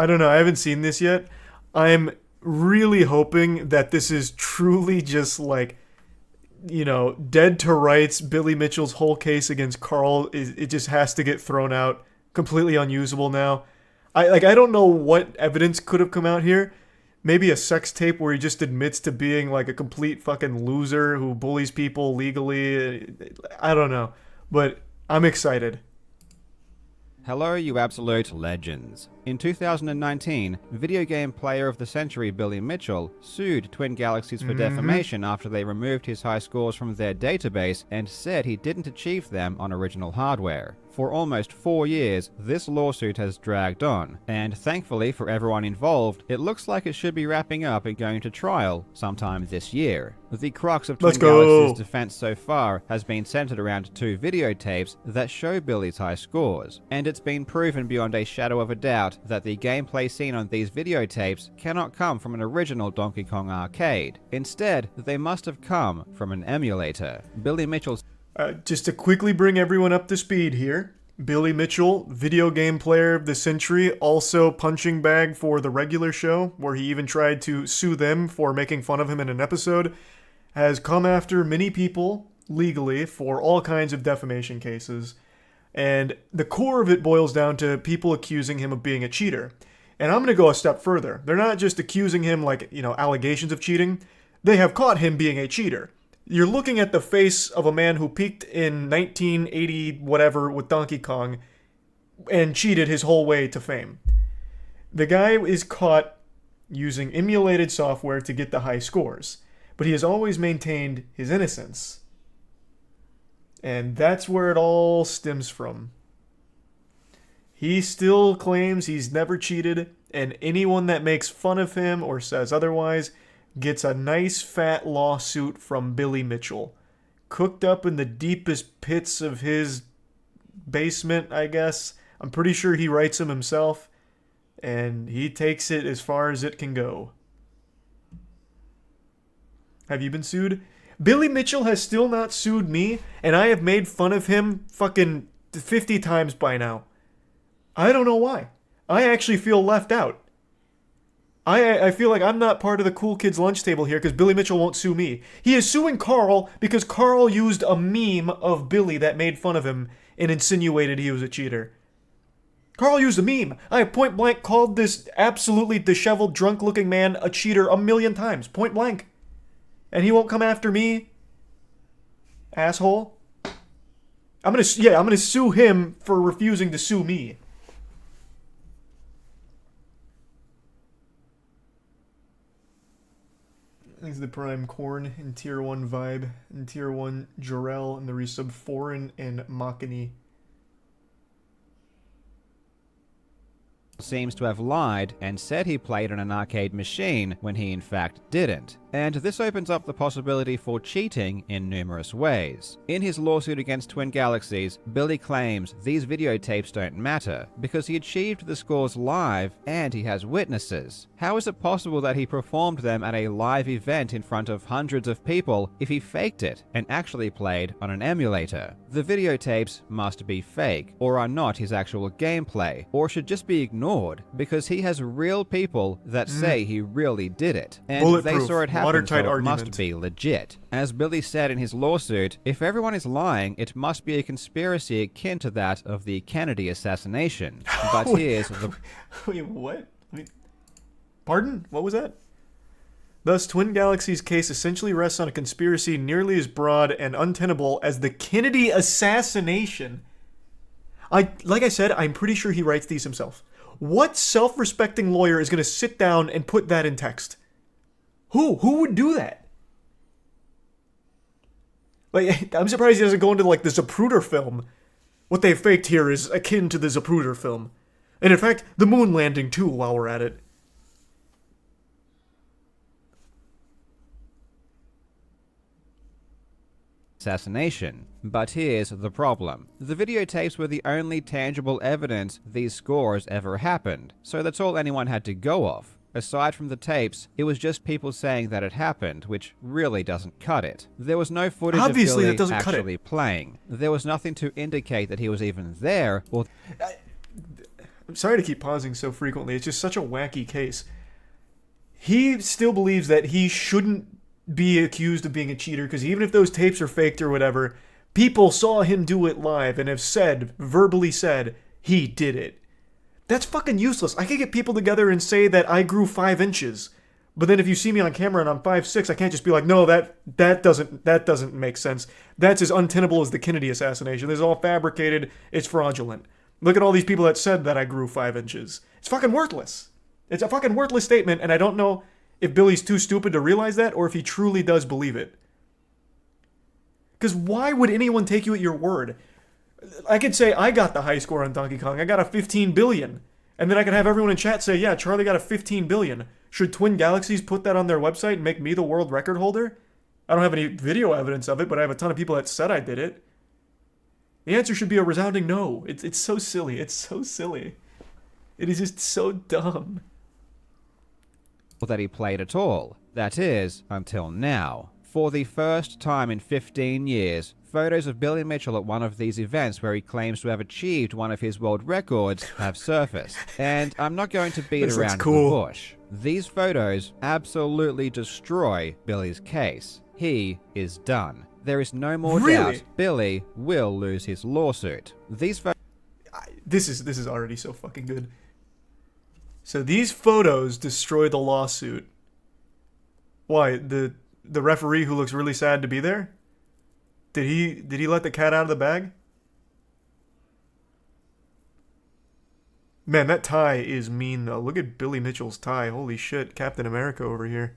I don't know. I haven't seen this yet. I'm really hoping that this is truly just like, dead to rights. Billy Mitchell's whole case against Carl is it just has to get thrown out, completely unusable now. I don't know what evidence could have come out here. Maybe a sex tape where he just admits to being like a complete fucking loser who bullies people legally. I don't know, but I'm excited. Hello, you absolute legends. In 2019, Video Game Player of the Century Billy Mitchell sued Twin Galaxies for defamation after they removed his high scores from their database and said he didn't achieve them on original hardware. For almost 4 years, this lawsuit has dragged on, and thankfully for everyone involved, it looks like it should be wrapping up and going to trial sometime this year. The crux of Twin Galaxies' defense so far has been centered around 2 videotapes that show Billy's high scores, and it's been proven beyond a shadow of a doubt that the gameplay seen on these videotapes cannot come from an original Donkey Kong arcade. Instead, they must have come from an emulator. Billy Mitchell's Just to quickly bring everyone up to speed here, Billy Mitchell, Video Game Player of the Century, also punching bag for the regular show, where he even tried to sue them for making fun of him in an episode, has come after many people legally for all kinds of defamation cases. And the core of it boils down to people accusing him of being a cheater. And I'm going to go a step further. They're not just accusing him like, allegations of cheating. They have caught him being a cheater. You're looking at the face of a man who peaked in 1980 whatever with Donkey Kong and cheated his whole way to fame. The guy is caught using emulated software to get the high scores, but he has always maintained his innocence. And that's where it all stems from. He still claims he's never cheated, and anyone that makes fun of him or says otherwise gets a nice fat lawsuit from Billy Mitchell, cooked up in the deepest pits of his basement, I guess. I'm pretty sure he writes them himself, and he takes it as far as it can go. Have you been sued? Billy Mitchell has still not sued me, and I have made fun of him fucking 50 times by now. I don't know why. I actually feel left out. I feel like I'm not part of the cool kids lunch table here because Billy Mitchell won't sue me. He is suing Carl because Carl used a meme of Billy that made fun of him and insinuated he was a cheater. Carl used a meme. I have point blank called this absolutely disheveled, drunk-looking man a cheater a million times. Point blank. And he won't come after me? Asshole. I'm gonna sue him for refusing to sue me. Thanks to the Prime Corn and Tier 1 Vibe and Tier 1 Jarell and the resub Foreign and Machini. seems to have lied and said he played on an arcade machine when he in fact didn't. And this opens up the possibility for cheating in numerous ways. In his lawsuit against Twin Galaxies, Billy claims these videotapes don't matter because he achieved the scores live and he has witnesses. How is it possible that he performed them at a live event in front of hundreds of people if he faked it and actually played on an emulator? The videotapes must be fake or are not his actual gameplay, or should just be ignored because he has real people that say he really did it, and they saw it happen, so it must be legit. As Billy said in his lawsuit, if everyone is lying, it must be a conspiracy akin to that of the Kennedy assassination. But here's the... Wait, what? Pardon? What was that? Thus, Twin Galaxies' case essentially rests on a conspiracy nearly as broad and untenable as the Kennedy assassination. Like I said, I'm pretty sure he writes these himself. What self-respecting lawyer is going to sit down and put that in text? Who would do that? Like, I'm surprised he doesn't go into, like, the Zapruder film. What they faked here is akin to the Zapruder film. And in fact, the moon landing, too, while we're at it. Assassination. But here's the problem. The videotapes were the only tangible evidence these scores ever happened, so that's all anyone had to go off. Aside from the tapes, it was just people saying that it happened, which really doesn't cut it. There was no footage of Billy actually playing. There was nothing to indicate that he was even there, or... I'm sorry to keep pausing so frequently. It's just such a wacky case. He still believes that he shouldn't be accused of being a cheater because even if those tapes are faked or whatever, people saw him do it live and have verbally said, he did it. That's fucking useless. I could get people together and say that I grew 5 inches. But then if you see me on camera and I'm 5'6", I can't just be like, no, that doesn't make sense. That's as untenable as the Kennedy assassination. This is all fabricated. It's fraudulent. Look at all these people that said that I grew 5 inches. It's fucking worthless. It's a fucking worthless statement, and I don't know if Billy's too stupid to realize that or if he truly does believe it. Because why would anyone take you at your word? I could say I got the high score on Donkey Kong. I got a 15 billion. And then I could have everyone in chat say, yeah, Charlie got a 15 billion. Should Twin Galaxies put that on their website and make me the world record holder? I don't have any video evidence of it, but I have a ton of people that said I did it. The answer should be a resounding no. It's so silly. It's so silly. It is just so dumb. That he played at all. That is, until now. For the first time in 15 years, photos of Billy Mitchell at one of these events where he claims to have achieved one of his world records have surfaced. And I'm not going to beat around the bush. These photos absolutely destroy Billy's case. He is done. There is no more doubt Billy will lose his lawsuit. These photos... This is already so fucking good. So these photos destroy the lawsuit. Why? The referee who looks really sad to be there? Did he let the cat out of the bag? Man, that tie is mean though. Look at Billy Mitchell's tie. Holy shit, Captain America over here.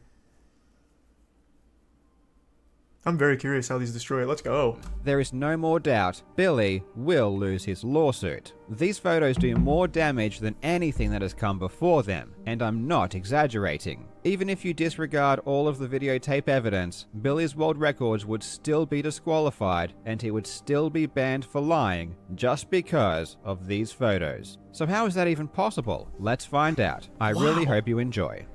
I'm very curious how these destroy it. Let's go. There is no more doubt Billy will lose his lawsuit. These photos do more damage than anything that has come before them, and I'm not exaggerating. Even if you disregard all of the videotape evidence, Billy's world records would still be disqualified, and he would still be banned for lying just because of these photos. So how is that even possible? Let's find out. I really hope you enjoy.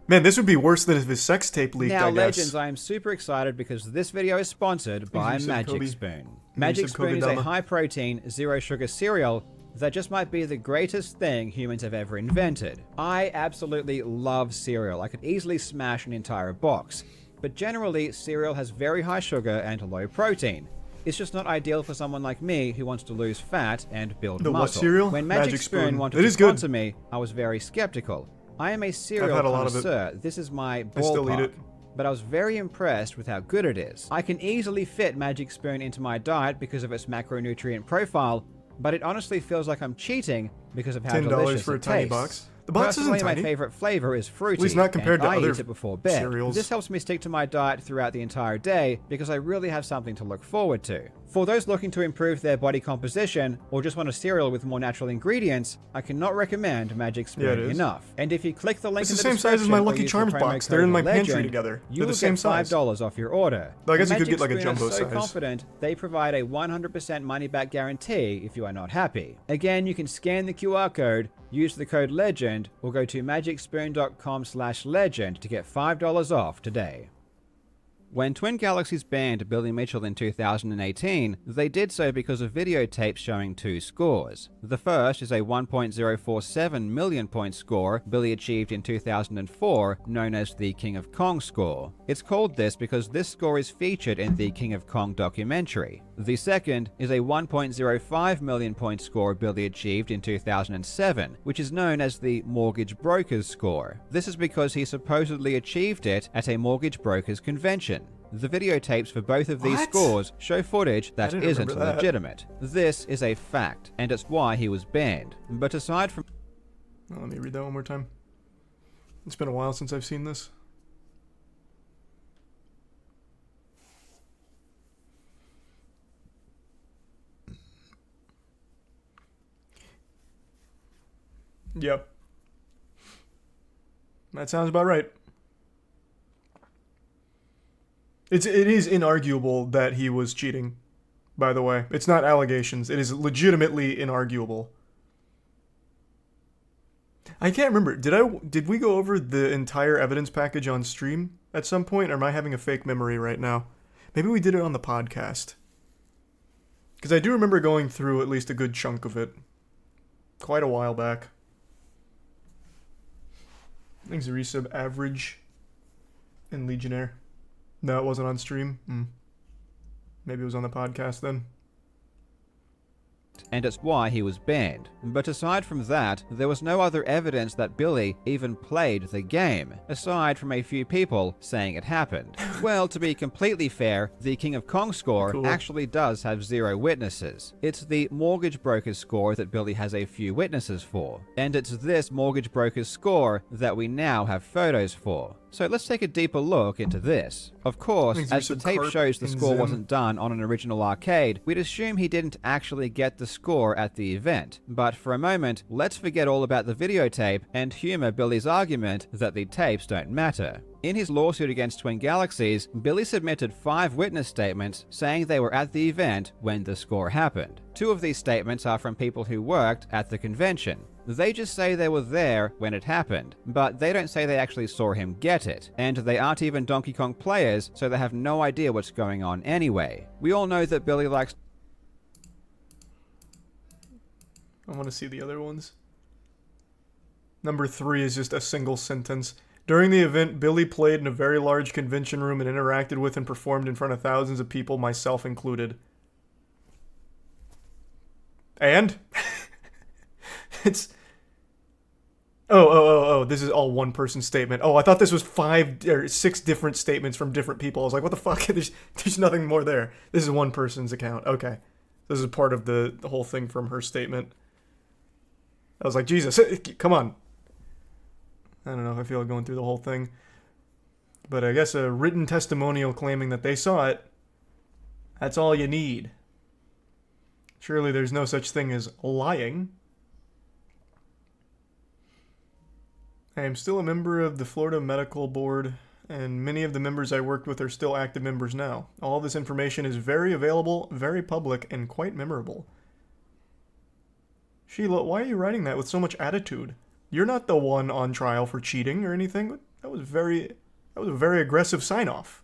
Man, this would be worse than if his sex tape leaked, Now, I guess. Legends, I am super excited because this video is sponsored by Magic Spoon. Magic Spoon is a high-protein, zero-sugar cereal that just might be the greatest thing humans have ever invented. I absolutely love cereal. I could easily smash an entire box. But generally, cereal has very high sugar and low protein. It's just not ideal for someone like me who wants to lose fat and build muscle. What cereal? When Magic Spoon wanted to sponsor me, I was very skeptical. I am a cereal connoisseur. This is my ballpark. I still eat it. But I was very impressed with how good it is. I can easily fit Magic Spoon into my diet because of its macronutrient profile, but it honestly feels like I'm cheating because of how delicious for a it tiny tastes. Box. The box Personally, isn't tiny. My favorite flavor is fruity, at least not compared and to I other eat it before bed. cereals. This helps me stick to my diet throughout the entire day because I really have something to look forward to. For those looking to improve their body composition or just want a cereal with more natural ingredients, I cannot recommend Magic Spoon enough. And if you click the link in the description, it's the same size as my Lucky Charms box. They're in my pantry together. You will get $5 off your order. I guess you could get like a jumbo size. Magic Spoon is so confident they provide a 100% money-back guarantee if you are not happy. Again, you can scan the QR code, use the code LEGEND, or go to magicspoon.com/legend to get $5 off today. When Twin Galaxies banned Billy Mitchell in 2018, they did so because of videotapes showing two scores. The first is a 1.047 million point score Billy achieved in 2004, known as the King of Kong score. It's called this because this score is featured in the King of Kong documentary. The second is a 1.05 million point score Billy achieved in 2007, which is known as the Mortgage Brokers score. This is because he supposedly achieved it at a mortgage brokers convention. The videotapes for both of these scores show footage that isn't legitimate. This is a fact, and it's why he was banned. But aside from... Let me read that one more time. It's been a while since I've seen this. Yep. That sounds about right. It is inarguable that he was cheating, by the way. It's not allegations. It is legitimately inarguable. I can't remember. Did we go over the entire evidence package on stream at some point, or am I having a fake memory right now? Maybe we did it on the podcast. Because I do remember going through at least a good chunk of it. quite a while back. I think Zarisub average in Legionnaire. No, it wasn't on stream. Maybe it was on the podcast then. And it's why he was banned. But aside from that, there was no other evidence that Billy even played the game, aside from a few people saying it happened. Well, to be completely fair, the King of Kong score actually does have 0 witnesses. It's the mortgage broker's score that Billy has a few witnesses for. And it's this mortgage broker's score that we now have photos for. So let's take a deeper look into this. Of course, as the tape shows the score wasn't done on an original arcade, we'd assume he didn't actually get the score at the event. But for a moment, let's forget all about the videotape and humor Billy's argument that the tapes don't matter. In his lawsuit against Twin Galaxies, Billy submitted 5 witness statements saying they were at the event when the score happened. 2 of these statements are from people who worked at the convention. They just say they were there when it happened, but they don't say they actually saw him get it, and they aren't even Donkey Kong players, so they have no idea what's going on anyway. We all know that Billy likes... I want to see the other ones. Number 3 is just a single sentence. During the event, Billy played in a very large convention room and interacted with and performed in front of thousands of people, myself included. And? It's... Oh, this is all one person statement. Oh, I thought this was 5 or 6 different statements from different people. I was like, what the fuck? There's nothing more there. This is one person's account. Okay. This is part of the whole thing from her statement. I was like, Jesus, come on. I don't know if I feel like going through the whole thing. But I guess a written testimonial claiming that they saw it, that's all you need. Surely there's no such thing as lying. I am still a member of the Florida Medical Board, and many of the members I worked with are still active members now. All this information is very available, very public, and quite memorable. Sheila, why are you writing that with so much attitude? You're not the one on trial for cheating or anything. That was a very aggressive sign-off.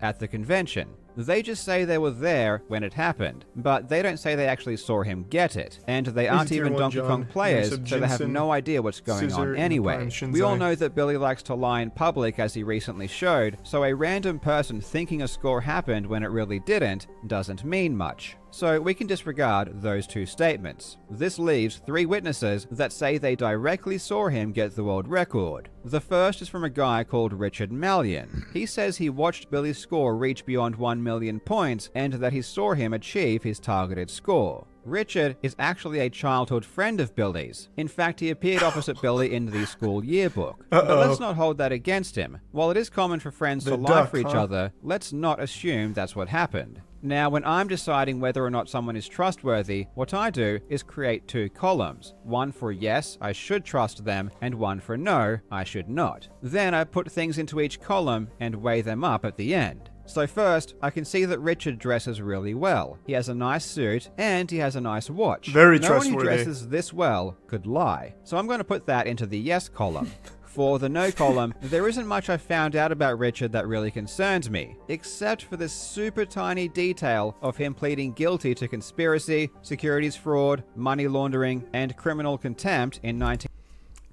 At the convention. They just say they were there when it happened, but they don't say they actually saw him get it, and they aren't even Donkey Kong players, so they have no idea what's going on anyway. We all know that Billy likes to lie in public, as he recently showed, so a random person thinking a score happened when it really didn't doesn't mean much. So we can disregard those 2 statements. This leaves 3 witnesses that say they directly saw him get the world record. The first is from a guy called Richard Mallion. He says he watched Billy's score reach beyond 1 million points and that he saw him achieve his targeted score. Richard is actually a childhood friend of Billy's. In fact, he appeared opposite Billy in the school yearbook. But let's not hold that against him. While it is common for friends to lie for each other, let's not assume that's what happened. Now, when I'm deciding whether or not someone is trustworthy, what I do is create 2 columns. One for yes, I should trust them, and one for no, I should not. Then I put things into each column and weigh them up at the end. So first, I can see that Richard dresses really well. He has a nice suit, and he has a nice watch. Very trustworthy. No one who dresses this well could lie. So I'm going to put that into the yes column. For the no column, there isn't much I found out about Richard that really concerns me, except for this super tiny detail of him pleading guilty to conspiracy, securities fraud, money laundering, and criminal contempt in 19...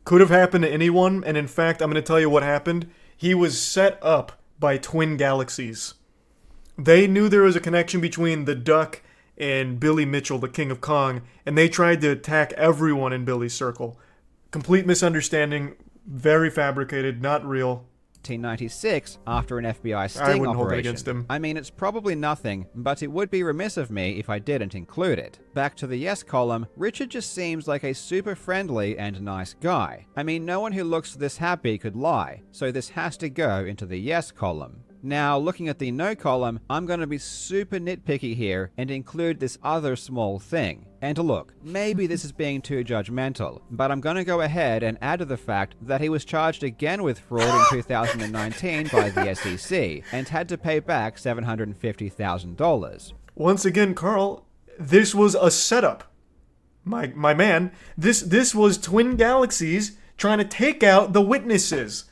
Could have happened to anyone, and in fact, I'm going to tell you what happened. He was set up by Twin Galaxies. They knew there was a connection between the Duck and Billy Mitchell, the King of Kong, and they tried to attack everyone in Billy's circle. Complete misunderstanding, very fabricated, not real. 1996 after an FBI sting I wouldn't operation. hold it against him. I mean, it's probably nothing, but it would be remiss of me if I didn't include it. Back to the yes column, Richard just seems like a super friendly and nice guy. I mean, no one who looks this happy could lie, so this has to go into the yes column. Now, looking at the no column, I'm going to be super nitpicky here and include this other small thing. And look, maybe this is being too judgmental, but I'm going to go ahead and add to the fact that he was charged again with fraud in 2019 by the SEC and had to pay back $750,000. Once again, Carl, this was a setup. My man, this was Twin Galaxies trying to take out the witnesses.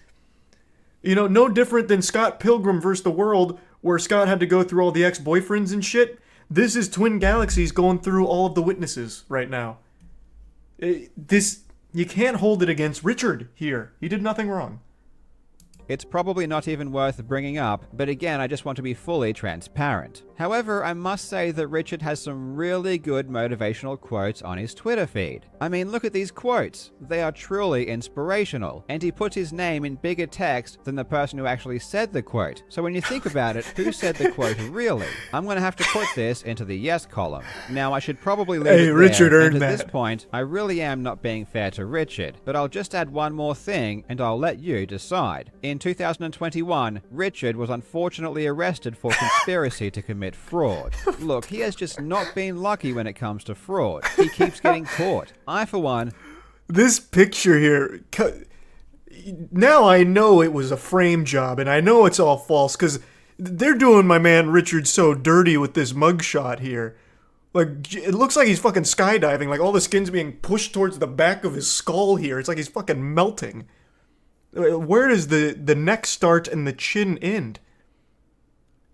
You know, no different than Scott Pilgrim vs. the World, where Scott had to go through all the ex-boyfriends and shit. This is Twin Galaxies going through all of the witnesses right now. You can't hold it against Richard here. He did nothing wrong. It's probably not even worth bringing up, but again, I just want to be fully transparent. However, I must say that Richard has some really good motivational quotes on his Twitter feed. I mean, look at these quotes. They are truly inspirational, and he puts his name in bigger text than the person who actually said the quote. So when you think about it, who said the quote really? I'm going to have to put this into the yes column. Now, I should probably leave it there, Richard earned and at that. this point, I really am not being fair to Richard, but I'll just add one more thing, and I'll let you decide. In 2021, Richard was unfortunately arrested for conspiracy to commit fraud. Look, he has just not been lucky when it comes to fraud. He keeps getting caught. I, for one... This picture here... Now I know it was a frame job, and I know it's all false, because they're doing my man Richard so dirty with this mugshot here. Like, it looks like he's fucking skydiving, like all the skin's being pushed towards the back of his skull here. It's like he's fucking melting. Where does the neck start and the chin end?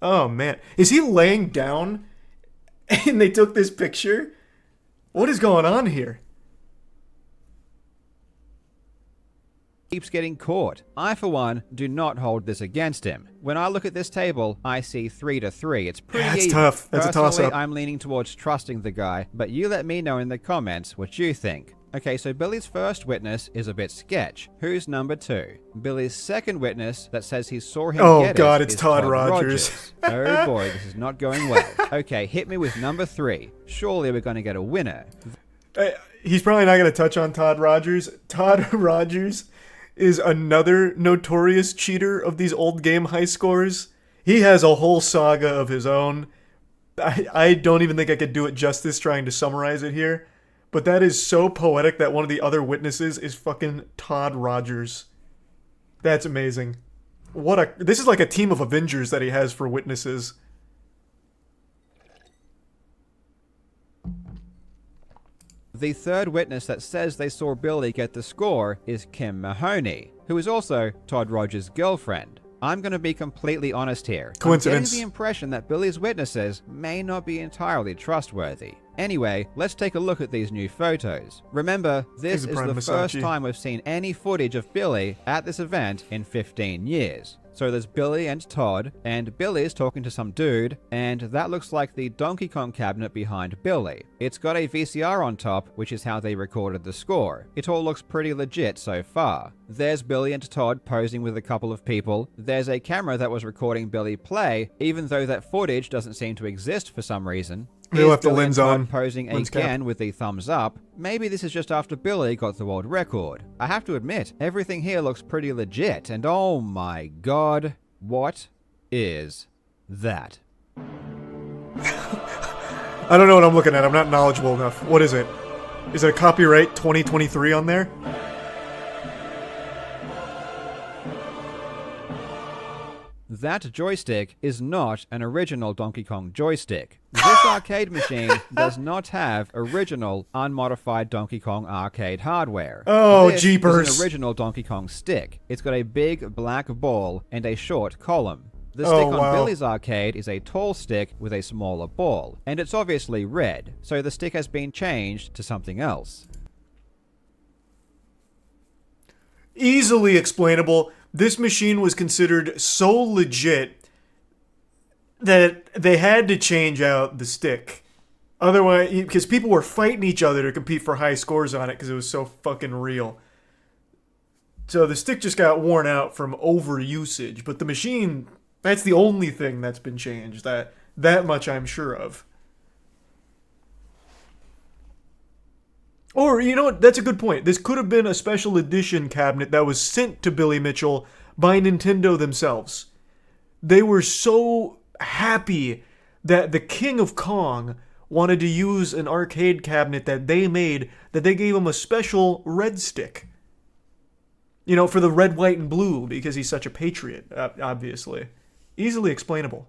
Oh, man. Is he laying down and they took this picture? What is going on here? Keeps getting caught. I, for one, do not hold this against him. When I look at this table, I see 3-3. It's pretty That's even. tough. That's Personally, a toss-up. I'm leaning towards trusting the guy, but you let me know in the comments what you think. Okay, so Billy's first witness is a bit sketch. Who's number 2? Billy's second witness that says he saw him Oh, get God, it it's is Todd Rogers. Oh boy, this is not going well. Okay, hit me with number 3. Surely we're going to get a winner. He's probably not going to touch on Todd Rogers. Todd Rogers is another notorious cheater of these old game high scores. He has a whole saga of his own. I don't even think I could do it justice trying to summarize it here. But that is so poetic that one of the other witnesses is fucking Todd Rogers. That's amazing. This is like a team of Avengers that he has for witnesses. The third witness that says they saw Billy get the score is Kim Mahoney, who is also Todd Rogers' girlfriend. I'm going to be completely honest here. Coincidence. I'm getting the impression that Billy's witnesses may not be entirely trustworthy. Anyway, let's take a look at these new photos. Remember, this is the first time we've seen any footage of Billy at this event in 15 years. So there's Billy and Todd, and Billy's talking to some dude, and that looks like the Donkey Kong cabinet behind Billy. It's got a VCR on top, which is how they recorded the score. It all looks pretty legit so far. There's Billy and Todd posing with a couple of people. There's a camera that was recording Billy play, even though that footage does't seem to exist for some reason. They left the lens on. Posing again with the thumbs up. Maybe this is just after Billy got the world record. I have to admit, everything here looks pretty legit, and oh my god, what is that? I don't know what I'm looking at. I'm not knowledgeable enough. What is it? Is it a copyright 2023 on there? That joystick is not an original Donkey Kong joystick. This arcade machine does not have original, unmodified Donkey Kong arcade hardware. Oh, this jeepers. is an original Donkey Kong stick. It's got a big black ball and a short column. The Oh, stick on wow. Billy's arcade is a tall stick with a smaller ball, and it's obviously red, so the stick has been changed to something else. Easily explainable. This machine was considered so legit that they had to change out the stick. Otherwise, because people were fighting each other to compete for high scores on it because it was so fucking real. So the stick just got worn out from overusage, but the machine, that's the only thing that's been changed. That much I'm sure of. Or, you know what, that's a good point. This could have been a special edition cabinet that was sent to Billy Mitchell by Nintendo themselves. They were so happy that the King of Kong wanted to use an arcade cabinet that they made that they gave him a special red stick. You know, for the red, white, and blue, because he's such a patriot, obviously. Easily explainable.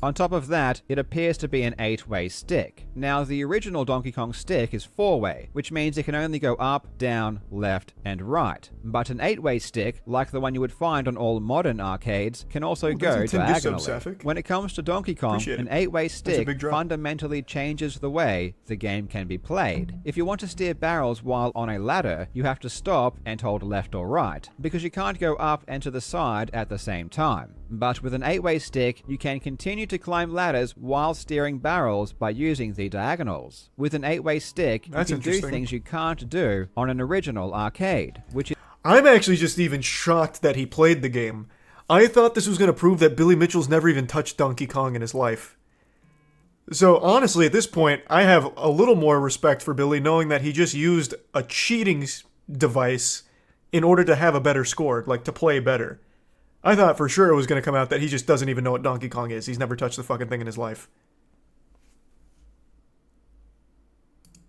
On top of that, it appears to be an 8-way stick. Now, the original Donkey Kong stick is 4-way, which means it can only go up, down, left, and right. But an 8-way stick, like the one you would find on all modern arcades, can also go diagonally. When it comes to Donkey Kong, an 8-way stick fundamentally changes the way the game can be played. If you want to steer barrels while on a ladder, you have to stop and hold left or right, because you can't go up and to the side at the same time. But with an 8-way stick, you can continue to climb ladders while steering barrels by using the diagonals. With an 8-way stick, you can do things you can't do on an original arcade, which is... I'm actually just even shocked that he played the game. I thought this was going to prove that Billy Mitchell's never even touched Donkey Kong in his life. So honestly, at this point, I have a little more respect for Billy, knowing that he just used a cheating device in order to have a better score, like to play better. I thought for sure it was going to come out that he just doesn't even know what Donkey Kong is. He's never touched the fucking thing in his life.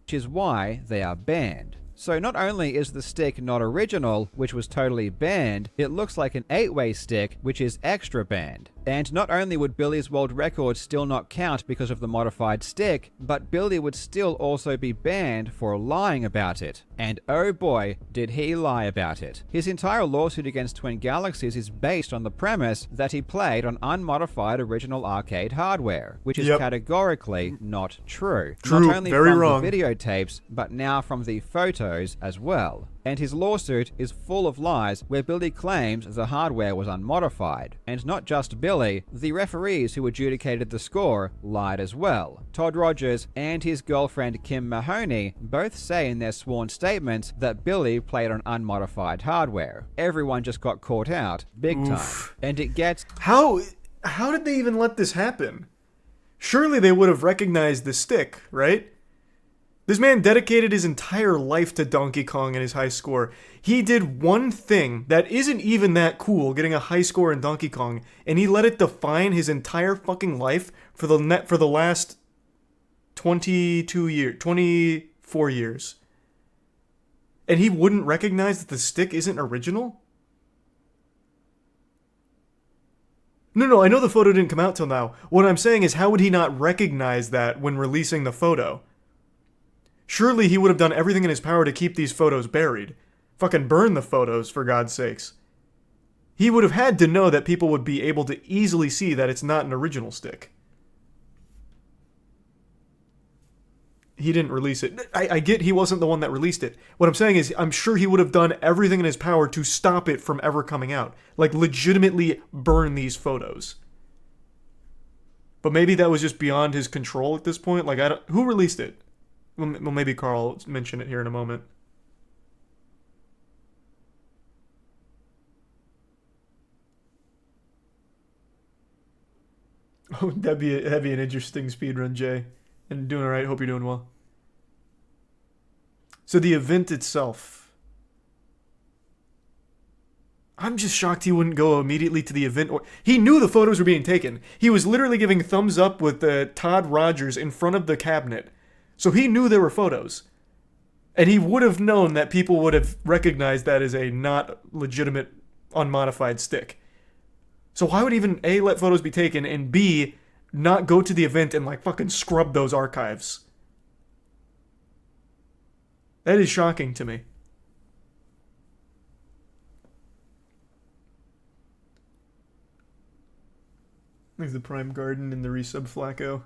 Which is why they are banned. So not only is the stick not original, which was totally banned, it looks like an 8-way stick, which is extra banned. And not only would Billy's world record still not count because of the modified stick, but Billy would still also be banned for lying about it. And oh boy, did he lie about it. His entire lawsuit against Twin Galaxies is based on the premise that he played on unmodified original arcade hardware, which is categorically not true. Not only very from wrong. The videotapes, but now from the photos as well. And his lawsuit is full of lies where Billy claims the hardware was unmodified. And not just Billy, the referees who adjudicated the score lied as well. Todd Rogers and his girlfriend Kim Mahoney both say in their sworn statements that Billy played on unmodified hardware. Everyone just got caught out big time. And it gets... How did they even let this happen? Surely they would have recognized the stick, right? This man dedicated his entire life to Donkey Kong and his high score. He did one thing that isn't even that cool, getting a high score in Donkey Kong, and he let it define his entire fucking life for the last 24 years. And he wouldn't recognize that the stick isn't original? No, I know the photo didn't come out till now. What I'm saying is, how would he not recognize that when releasing the photo? Surely he would have done everything in his power to keep these photos buried. Fucking burn the photos, for God's sakes. He would have had to know that people would be able to easily see that it's not an original stick. He didn't release it. I get he wasn't the one that released it. What I'm saying is, I'm sure he would have done everything in his power to stop it from ever coming out. Like, legitimately burn these photos. But maybe that was just beyond his control at this point. Like, who released it? Well, maybe Carl will mention it here in a moment. Oh, that'd be an interesting speedrun, Jay. And doing alright, hope you're doing well. So the event itself. I'm just shocked he wouldn't go immediately to the event. He knew the photos were being taken. He was literally giving thumbs up with Todd Rogers in front of the cabinet. So he knew there were photos. And he would have known that people would have recognized that as a not legitimate, unmodified stick. So why would even A, let photos be taken, and B, not go to the event and like fucking scrub those archives? That is shocking to me. There's the Prime Garden and the resub Flacco.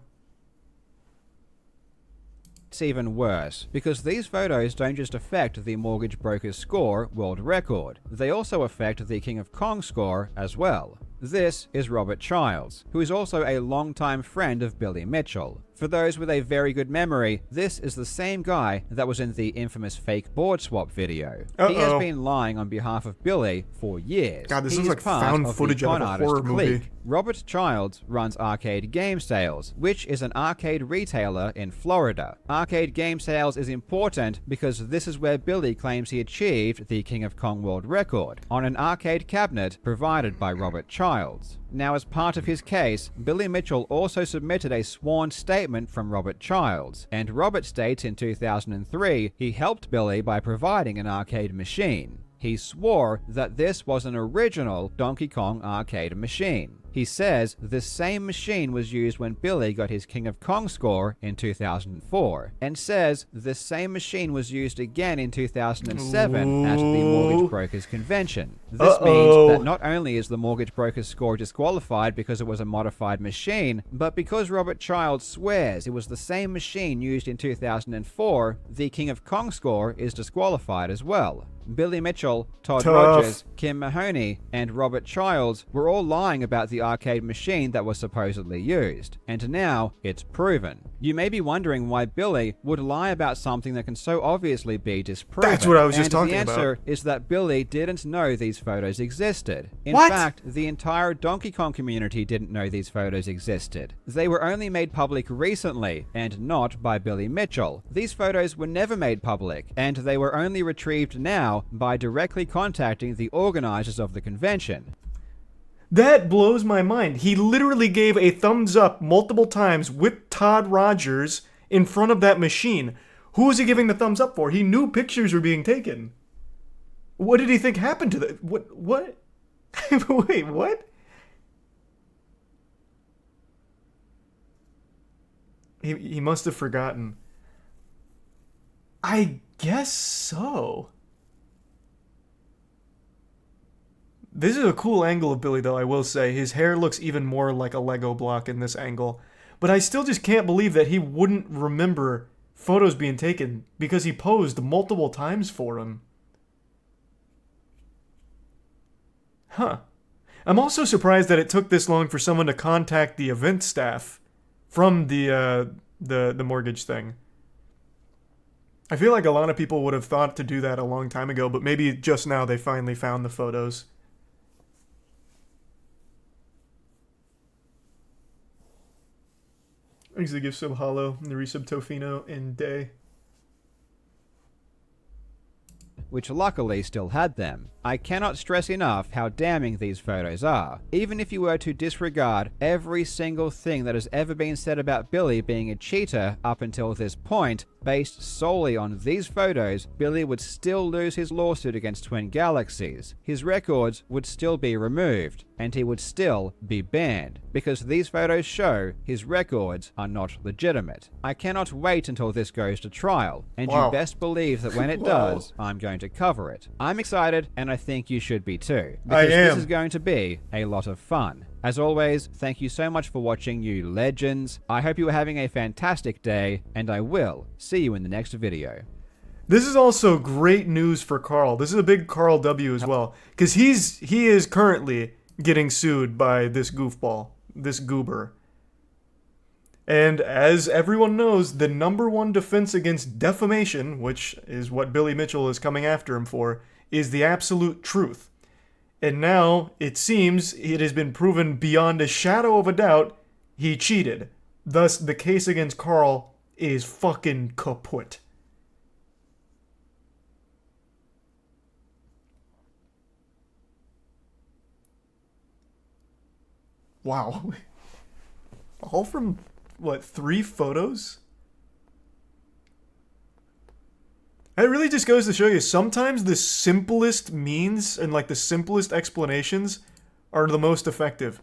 It's even worse, because these photos don't just affect the mortgage broker's score world record, they also affect the King of Kong score as well. This is Robert Childs, who is also a longtime friend of Billy Mitchell. For those with a very good memory, this is the same guy that was in the infamous fake board swap video. He has been lying on behalf of Billy for years. God, this is like found footage of a horror movie. Robert Childs runs Arcade Game Sales, which is an arcade retailer in Florida. Arcade Game Sales is important because this is where Billy claims he achieved the King of Kong world record, on an arcade cabinet provided by Robert Childs. Now, as part of his case, Billy Mitchell also submitted a sworn statement from Robert Childs, and Robert states in 2003 he helped Billy by providing an arcade machine. He swore that this was an original Donkey Kong arcade machine. He says this same machine was used when Billy got his King of Kong score in 2004, and says the same machine was used again in 2007 at the Mortgage Brokers Convention. This means that not only is the Mortgage Brokers score disqualified because it was a modified machine, but because Robert Childs swears it was the same machine used in 2004, the King of Kong score is disqualified as well. Billy Mitchell, Todd Rogers, Kim Mahoney, and Robert Childs were all lying about the arcade machine that was supposedly used, and now it's proven. You may be wondering why Billy would lie about something that can so obviously be disproven. That's what I was just talking about. And the answer is that Billy didn't know these photos existed. In fact, the entire Donkey Kong community didn't know these photos existed. They were only made public recently, and not by Billy Mitchell. These photos were never made public, and they were only retrieved now by directly contacting the organizers of the convention. That blows my mind. He literally gave a thumbs up multiple times with Todd Rogers in front of that machine. Who was he giving the thumbs up for? He knew pictures were being taken. What did he think happened to that? What? Wait, what? He must have forgotten. I guess so. This is a cool angle of Billy, though, I will say. His hair looks even more like a Lego block in this angle. But I still just can't believe that he wouldn't remember photos being taken because he posed multiple times for him. Huh. I'm also surprised that it took this long for someone to contact the event staff from the mortgage thing. I feel like a lot of people would have thought to do that a long time ago, but maybe just now they finally found the photos. Thanks to the gift sub Hollow, and the resub Tofino, and Day. Which luckily still had them. I cannot stress enough how damning these photos are. Even if you were to disregard every single thing that has ever been said about Billy being a cheater up until this point, based solely on these photos, Billy would still lose his lawsuit against Twin Galaxies. His records would still be removed, and he would still be banned, because these photos show his records are not legitimate. I cannot wait until this goes to trial, and you best believe that when it does, I'm going to cover it. I'm excited, and I think you should be too, because this is going to be a lot of fun. As always, thank you so much for watching, you legends. I hope you are having a fantastic day, and I will see you in the next video. This is also great news for Carl. This is a big Carl W as well, because he is currently getting sued by this goofball, this goober. And as everyone knows, the #1 defense against defamation, which is what Billy Mitchell is coming after him for, is the absolute truth. And now, it seems, it has been proven beyond a shadow of a doubt, he cheated. Thus, the case against Carl is fucking kaput. Wow. All from, what, 3 photos? It really just goes to show you, sometimes the simplest means and like the simplest explanations are the most effective.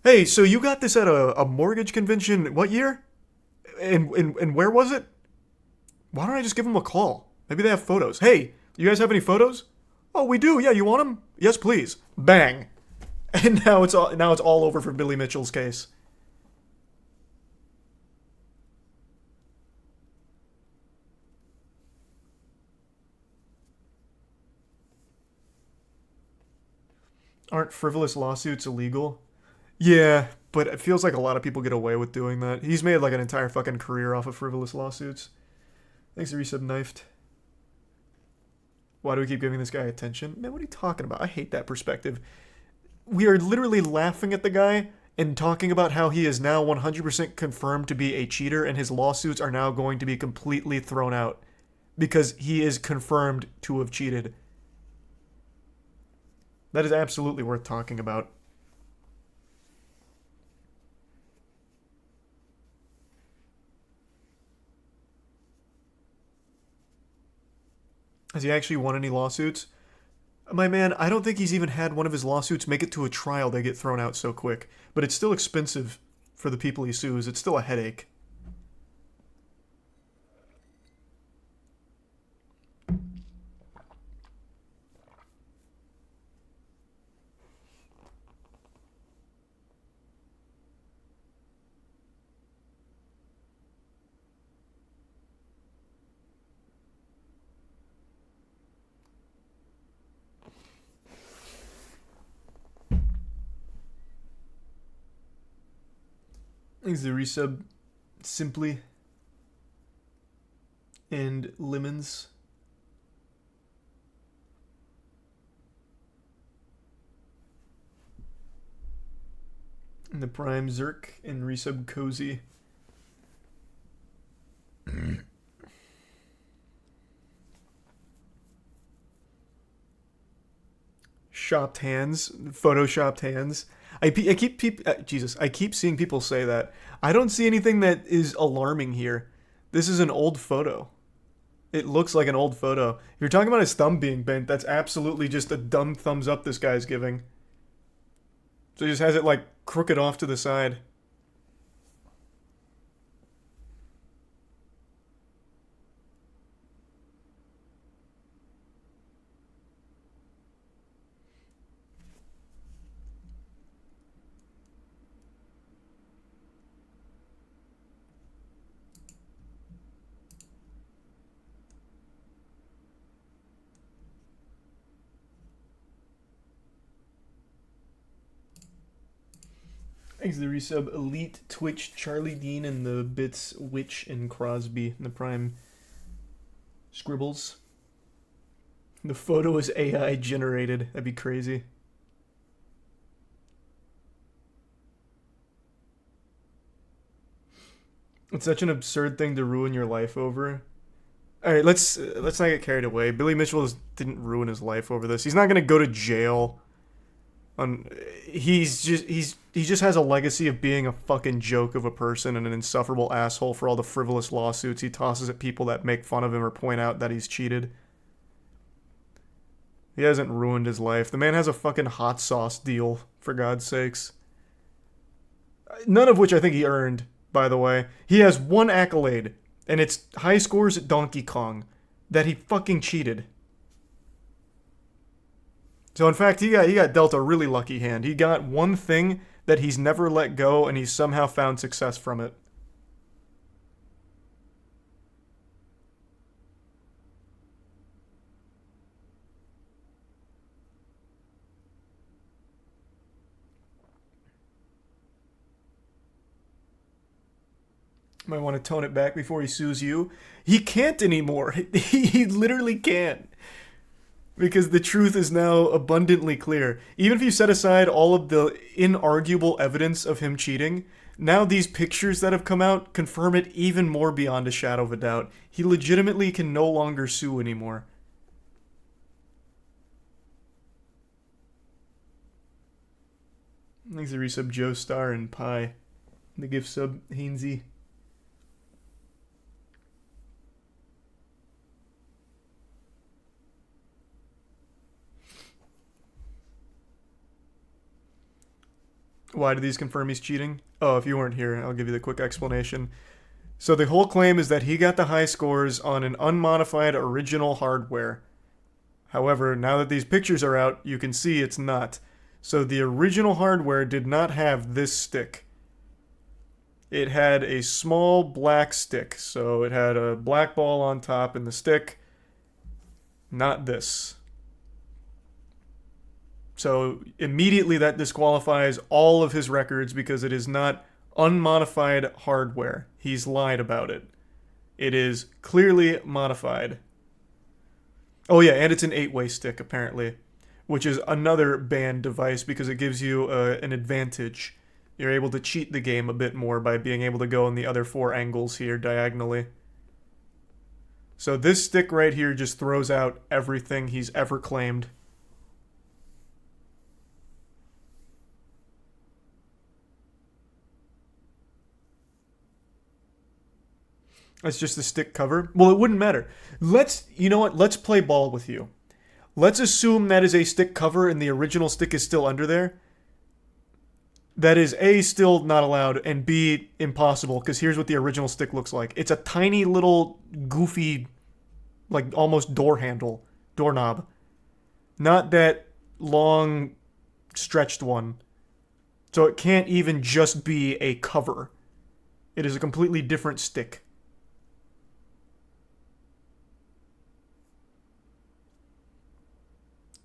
Hey, so you got this at a mortgage convention, what year? And where was it? Why don't I just give them a call? Maybe they have photos. Hey, you guys have any photos? Oh, we do, yeah, you want them? Yes, please. Bang. And now it's all over for Billy Mitchell's case. Aren't frivolous lawsuits illegal? Yeah, but it feels like a lot of people get away with doing that. He's made like an entire fucking career off of frivolous lawsuits. Thanks to Resub Knifed. Why do we keep giving this guy attention? Man, what are you talking about? I hate that perspective. We are literally laughing at the guy and talking about how he is now 100% confirmed to be a cheater and his lawsuits are now going to be completely thrown out because he is confirmed to have cheated. That is absolutely worth talking about. Has he actually won any lawsuits? My man, I don't think he's even had one of his lawsuits make it to a trial. They get thrown out so quick. But it's still expensive for the people he sues. It's still a headache. Thanks the resub Simply and Lemons. And the Prime Zerk and resub Cozy. Shopped hands, photoshopped hands. I keep seeing people say that. I don't see anything that is alarming here. This is an old photo. It looks like an old photo. If you're talking about his thumb being bent, that's absolutely just a dumb thumbs up this guy's giving. So he just has it like crooked off to the side. Thanks to the resub Elite, Twitch, Charlie Dean, and the bits Witch and Crosby, and the Prime Scribbles. The photo is AI generated. That'd be crazy. It's such an absurd thing to ruin your life over. All right, let's not get carried away. Billy Mitchell didn't ruin his life over this. He's not gonna go to jail. He just has a legacy of being a fucking joke of a person and an insufferable asshole for all the frivolous lawsuits he tosses at people that make fun of him or point out that he's cheated. He hasn't ruined his life. The man has a fucking hot sauce deal, for God's sakes. None of which I think he earned, by the way. He has one accolade, and it's high scores at Donkey Kong, that he fucking cheated. So in fact, he got dealt a really lucky hand. He got one thing that he's never let go, and he's somehow found success from it. Might want to tone it back before he sues you. He can't anymore. He literally can't. Because the truth is now abundantly clear. Even if you set aside all of the inarguable evidence of him cheating, now these pictures that have come out confirm it even more beyond a shadow of a doubt. He legitimately can no longer sue anymore. Thanks to resub Joe Star and Pie. The gift sub Hainsey. Why do these confirm he's cheating? Oh, if you weren't here, I'll give you the quick explanation. So the whole claim is that he got the high scores on an unmodified original hardware. However, now that these pictures are out, you can see it's not. So the original hardware did not have this stick. It had a small black stick. So it had a black ball on top and the stick. Not this. So immediately that disqualifies all of his records because it is not unmodified hardware. He's lied about it. It is clearly modified. Oh yeah, and it's an 8-way stick apparently, which is another banned device because it gives you an advantage. You're able to cheat the game a bit more by being able to go in the other 4 angles here diagonally. So this stick right here just throws out everything he's ever claimed. That's just the stick cover. Well, it wouldn't matter. You know what? Let's play ball with you. Let's assume that is a stick cover and the original stick is still under there. That is A, still not allowed, and B, impossible, because here's what the original stick looks like. It's a tiny little goofy, like almost doorknob. Not that long stretched one. So it can't even just be a cover. It is a completely different stick.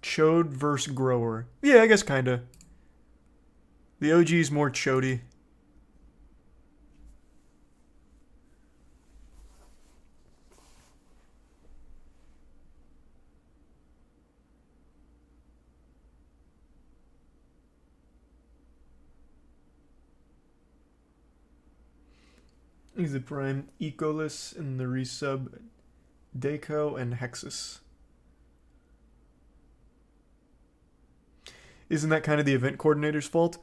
Chode versus grower. Yeah, I guess kinda. The OG's more chody. He's the prime Ecolus and the resub Deco and Hexus. Isn't that kind of the event coordinator's fault?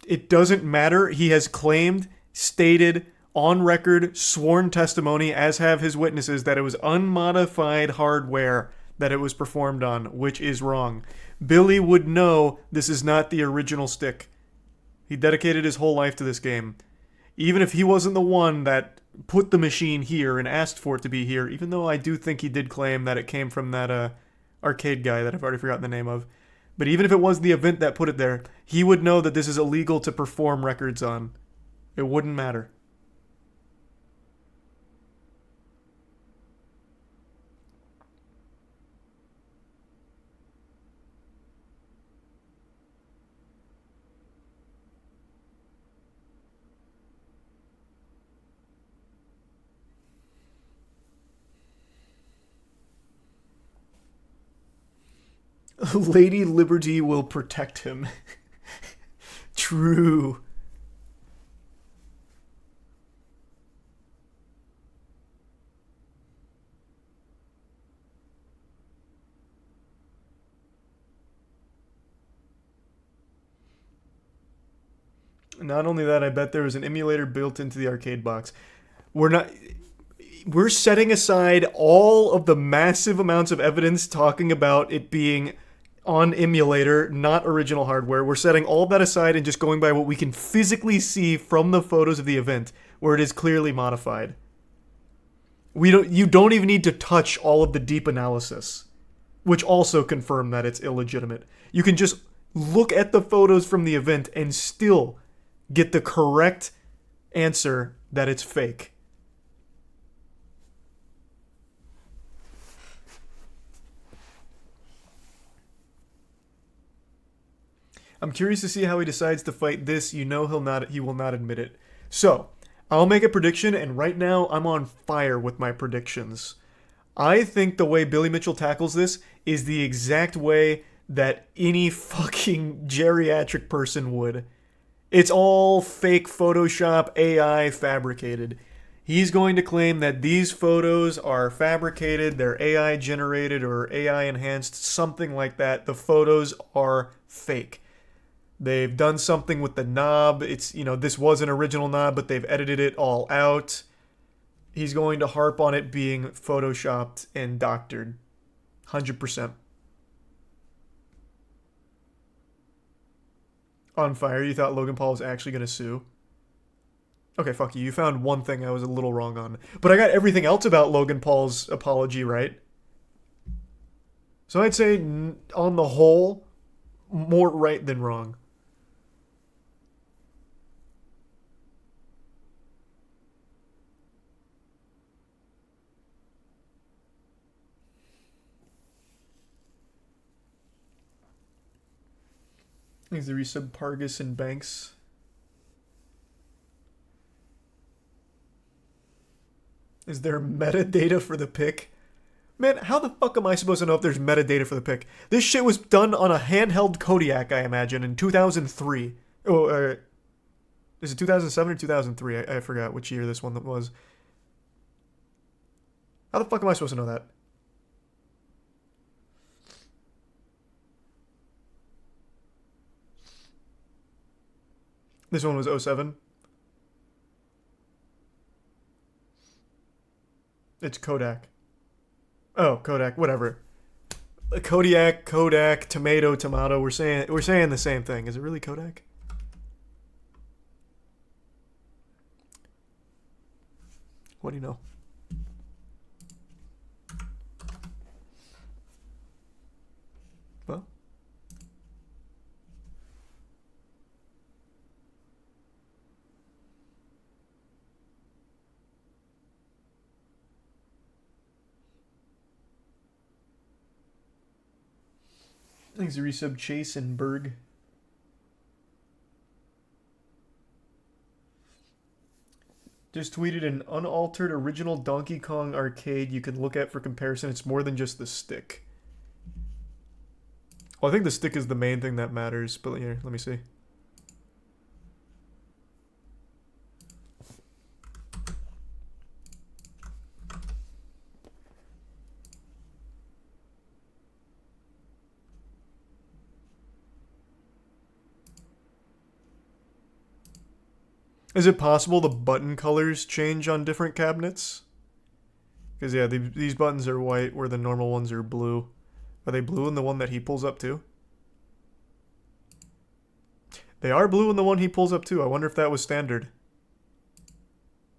It doesn't matter. He has claimed, stated, on record, sworn testimony, as have his witnesses, that it was unmodified hardware that it was performed on, which is wrong. Billy would know this is not the original stick. He dedicated his whole life to this game. Even if he wasn't the one that put the machine here and asked for it to be here, even though I do think he did claim that it came from that arcade guy that I've already forgotten the name of. But even if it was the event that put it there, he would know that this is illegal to perform records on. It wouldn't matter. Lady Liberty will protect him. True. Not only that, I bet there was an emulator built into the arcade box. We're setting aside all of the massive amounts of evidence talking about it being on emulator, not original hardware. We're setting all that aside and just going by what we can physically see from the photos of the event, where it is clearly modified. You don't even need to touch all of the deep analysis, which also confirm that it's illegitimate. You can just look at the photos from the event and still get the correct answer that it's fake. I'm curious to see how he decides to fight this. You know he will not admit it. So, I'll make a prediction, and right now I'm on fire with my predictions. I think the way Billy Mitchell tackles this is the exact way that any fucking geriatric person would. It's all fake Photoshop, AI, fabricated. He's going to claim that these photos are fabricated, they're AI generated or AI enhanced, something like that. The photos are fake. They've done something with the knob. This was an original knob, but they've edited it all out. He's going to harp on it being photoshopped and doctored. 100%. On fire, you thought Logan Paul was actually going to sue? Okay, fuck you. You found one thing I was a little wrong on. But I got everything else about Logan Paul's apology right. So I'd say, on the whole, more right than wrong. Is the resub Pargus and Banks? Is there metadata for the pic? Man, how the fuck am I supposed to know if there's metadata for the pic? This shit was done on a handheld Kodiak, I imagine, in 2003. Is it 2007 or 2003? I forgot which year this one was. How the fuck am I supposed to know that? This one was 07. It's Kodak. Oh, Kodak, whatever. Kodiak, Kodak, tomato, tomato. We're saying the same thing. Is it really Kodak? What do you know? Well, thanks, resub Chasenberg. Just tweeted an unaltered original Donkey Kong arcade you can look at for comparison. It's more than just the stick. Well, I think the stick is the main thing that matters, but here, let me see. Is it possible the button colors change on different cabinets? Because, yeah, these buttons are white where the normal ones are blue. Are they blue in the one that he pulls up too? They are blue in the one he pulls up too. I wonder if that was standard.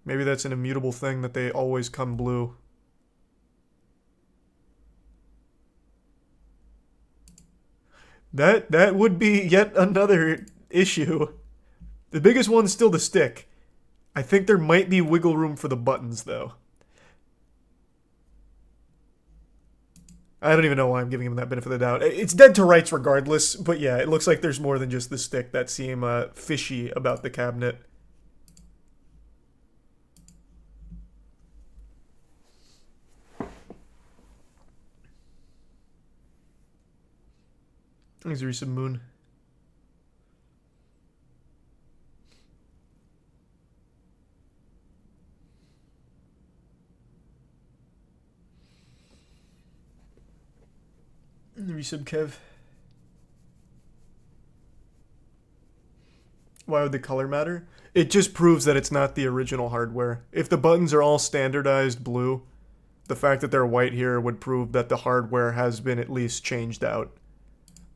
Maybe that's an immutable thing that they always come blue. That would be yet another issue. The biggest one's still the stick. I think there might be wiggle room for the buttons, though. I don't even know why I'm giving him that benefit of the doubt. It's dead to rights regardless, but yeah, it looks like there's more than just the stick that seem fishy about the cabinet. Thanks, Recent Moon. Resub Kev. Why would the color matter? It just proves that it's not the original hardware. If the buttons are all standardized blue, the fact that they're white here would prove that the hardware has been at least changed out.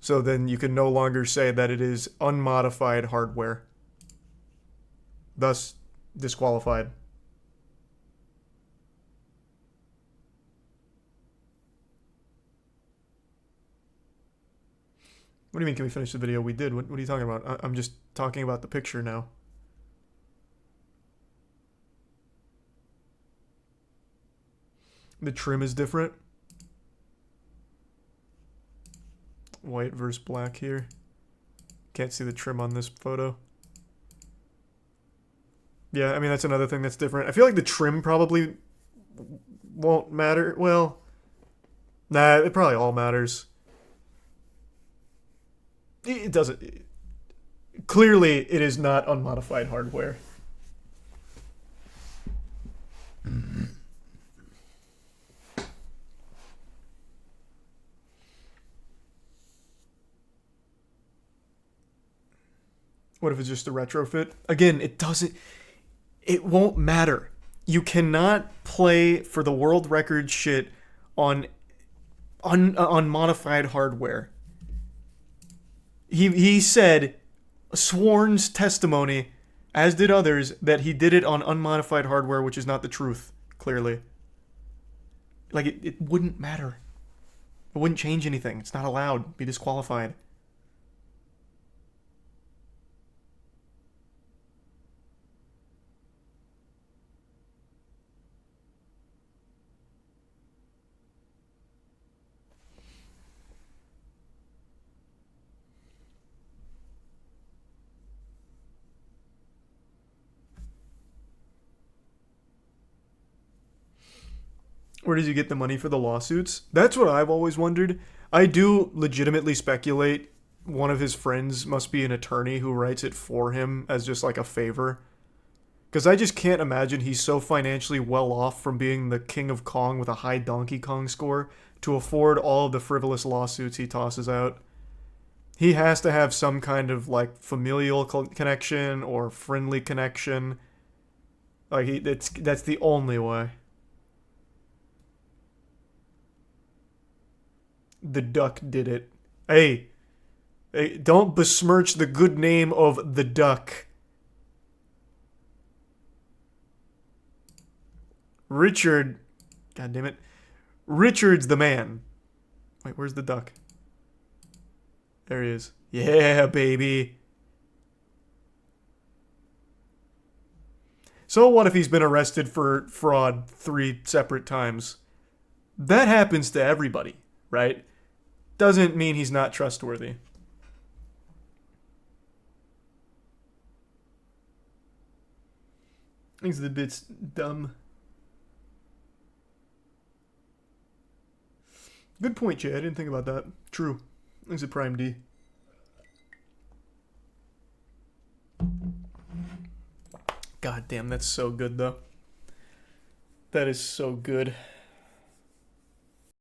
So then you can no longer say that it is unmodified hardware. Thus, disqualified. What do you mean, can we finish the video? We did. What are you talking about? I'm just talking about the picture now. The trim is different. White versus black here. Can't see the trim on this photo. Yeah, I mean, that's another thing that's different. I feel like the trim probably won't matter. Well, nah, it probably all matters. It doesn't. Clearly, it is not unmodified hardware. What if it's just a retrofit? Again, it doesn't. It won't matter. You cannot play for the world record shit on unmodified hardware. He said, sworn's testimony, as did others, that he did it on unmodified hardware, which is not the truth, clearly. Like, it wouldn't matter. It wouldn't change anything. It's not allowed. Be disqualified. Where does he get the money for the lawsuits? That's what I've always wondered. I do legitimately speculate one of his friends must be an attorney who writes it for him as just like a favor. Because I just can't imagine he's so financially well off from being the king of Kong with a high Donkey Kong score to afford all of the frivolous lawsuits he tosses out. He has to have some kind of like familial connection or friendly connection. Like that's the only way. the duck did it. Hey, don't besmirch the good name of the duck. Richard, God damn it. Richard's the man. Wait, where's the duck? There he is. Yeah, baby. So what if he's been arrested for fraud 3 separate times? That happens to everybody, right? Doesn't mean he's not trustworthy. Things a bit dumb. Good point, Jay. I didn't think about that. True. Things a Prime D. God damn, that's so good, though. That is so good.